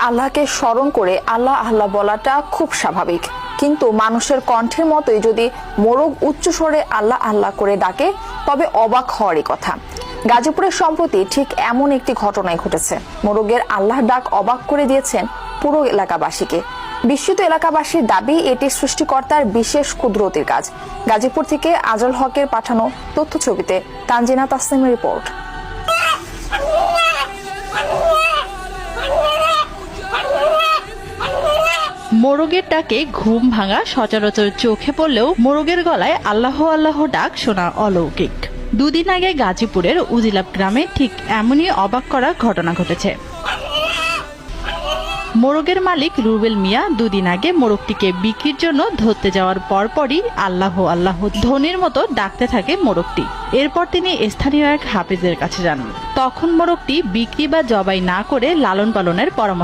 আল্লাহকে স্মরণ করে আল্লাহ আল্লাহ বলাটা খুব স্বাভাবিক, কিন্তু মানুষের কণ্ঠের মতোই যদি মোরগ উচ্চ স্বরে আল্লাহ আল্লাহ করে ডাকে তবে অবাক হওয়ারই কথা। গাজীপুরের সম্প্রতি ঠিক এমন একটি ঘটনাই ঘটেছে। মোরগের আল্লাহর ডাক অবাক করে দিয়েছেন পুরো এলাকাবাসীকে। বিস্মিত এলাকাবাসীর দাবি এটি সৃষ্টিকর্তার বিশেষ কুদরতির কাজ। গাজীপুর থেকে আজল হকের পাঠানো তথ্য ছবিতে তানজিনা তাসনিমের রিপোর্ট। মোরগের ডাকে ঘুম ভাঙা সচরাচর চোখে পড়লেও মোরগের গলায় আল্লাহ আল্লাহ ডাক শোনা অলৌকিক। দুদিন আগে গাজীপুরের উজিলাপ গ্রামে ঠিক এমনই অবাক করা ঘটনা ঘটেছে। মোরগের মালিক রুবেল মিয়া দুদিন আগে মোরগটিকে বিক্রির জন্য ধরতে যাওয়ার পরপরই আল্লাহ আল্লাহ ধ্বনির মতো ডাকতে থাকে মোরগটি। এরপর তিনি স্থানীয় এক হাফেজের কাছে যান। তখন মোরগটি বিক্রি বা জবাই না করে লালন পালনের পরামর্শ